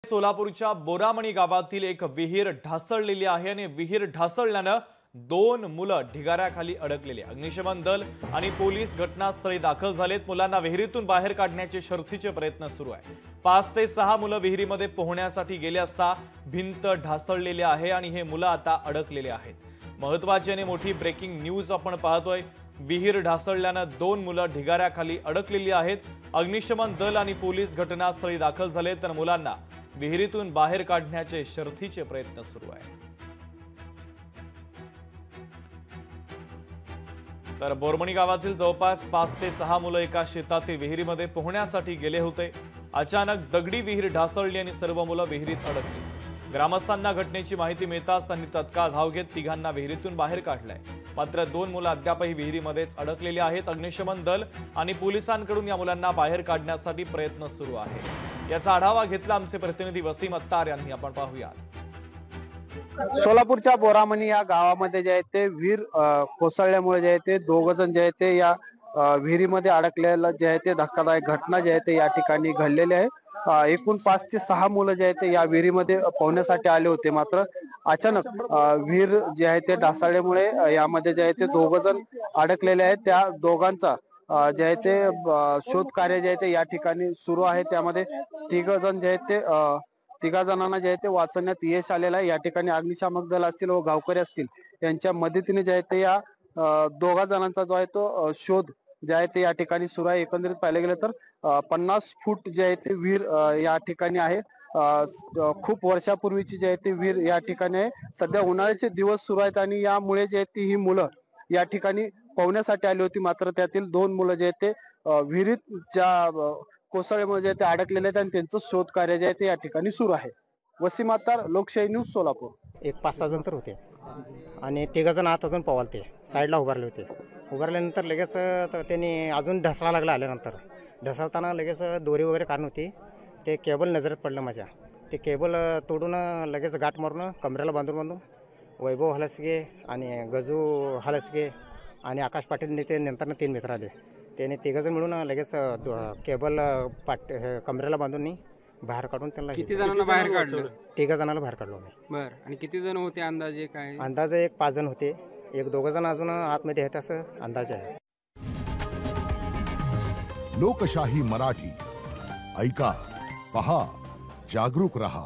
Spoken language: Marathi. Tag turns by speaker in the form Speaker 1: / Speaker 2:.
Speaker 1: सोलापूरच्या बोरामणी गावातील एक विहीर ढासळलेली आहे आणि विहीर ढासळल्यानं 2 मुलं ढिगाऱ्याखाली अडकलेली. अग्निशमन दल आणि पोलीस घटनास्थळी दाखल झालेत. मुलांना विहिरीतून बाहेर काढण्याचे शर्थीचे प्रयत्न सुरू आहे. 5 ते 6 मुलं विहिरीमध्ये पोहण्यासाठी गेले असता भिंत ढासळलेली आहे आणि हे मुलं आता अडकलेले आहेत. महत्त्वाची आणि मोठी ब्रेकिंग न्यूज आपण पाहतोय. विहीर ढासळल्यानं 2 मुलं ढिगाऱ्याखाली अडकलेली आहेत. अग्निशमन दल आणि पोलीस घटनास्थळी दाखल झाले तर मुलांना विहिरीतून बाहेर काढण्याचे शर्थीचे प्रयत्न सुरू आहेत. तर बोरमणी गावातील जवळपास 5 ते 6 मुलं एका शेतातील विहिरीमध्ये पोहण्यासाठी गेले होते. अचानक दगडी विहीर ढासळली आणि सर्व मुलं विहिरीत अडकली. ग्रामस्थांना घटनेची माहिती मिळताच त्यांनी तत्काळ धाव घेत तिघांना विहिरीतून बाहेर काढलंय. मात्र 2 मुलं अद्यापही विहिरीमध्येच अडकलेली आहेत. अग्निशमन दल आणि पोलिसांकडून या मुलांना बाहेर काढण्यासाठी प्रयत्न सुरू आहे. याचा आढावा घेतला आमचे प्रतिनिधी वसीम अत्तार यांनी. आपण पाहूयात.
Speaker 2: सोलापूरच्या बोरामणी या गावामध्ये जे आहे ते विहीर कोसळल्यामुळे जे आहे ते 2 जण जे आहे ते या विहिरीमध्ये अडकलेलं जे आहे ते धक्कादायक घटना जे आहे ते या ठिकाणी घडलेली आहे. एकूण 5 ते 6 मुलं जे आहे ते या विहिरीमध्ये पोहण्यासाठी आले होते. मात्र अचानक विहीर जे आहे ते ढासळल्यामुळे यामध्ये जे आहे ते 2 जण अडकलेले आहेत. त्या दोघांचा जे आहे ते शोध कार्य जे आहे ते या ठिकाणी सुरू आहे. त्यामध्ये 3 जण जे आहेत ते 3 जणांना जे आहे ते वाचवण्यात यश आलेलं आहे. या ठिकाणी अग्निशामक दल असतील व गावकरी असतील यांच्या मदतीने जे आहे ते या 2 जणांचा जो आहे तो शोध जे आहे ते या ठिकाणी सुरू आहे. एकंदरीत पाहिलं गेलं तर 50 फूट जे आहे ते विहीर या ठिकाणी आहे. खूप वर्षापूर्वीची जे आहे ती विहीर या ठिकाणी आहे. सध्या उन्हाळ्याचे दिवस सुरू आहेत आणि यामुळे जे आहे ही मुलं या ठिकाणी पोहण्यासाठी आली होती. मात्र त्यातील 2 मुलं जे आहेत ते विहिरीत ज्या कोसळल्यामुळे जे ते अडकलेले आहेत आणि त्यांचं शोध कार्य जे आहे ते या ठिकाणी सुरू आहे. वसीम अत्तार, लोकशाही न्यूज, सोलापूर.
Speaker 3: एक 5-6 जण तर होते आणि 3 जण आत अजून पवालते साईडला उभारले होते. उभारल्यानंतर लगेच त्यांनी अजून ढसाळा लागला. आल्यानंतर ढसाळताना लगेच दोरी वगैरे काढून होती. ते केबल नजरेत पडलं माझ्या. ते केबल तोडून लगेच गाठ मारून कमरेला बांधून वैभव हलसगे आणि गजू हलसगे आणि आकाश पाटील ते नंतर 3 मित्र आले. त्याने 3 जण मिळून लगेच केबल कमरेला बांधून बाहेर काढून त्यांना.
Speaker 4: किती जणांना बाहेर काढलं?
Speaker 3: 3 जणांना बाहेर काढलो मी.
Speaker 4: बरं. आणि किती जण होते अंदाजे? काय
Speaker 3: अंदाजे 5 जण होते. 1-2 जण अजून आतमध्ये आहेत असं अंदाज आहे.
Speaker 5: लोकशाही मराठी ऐका, पहा, जागरूक रहा.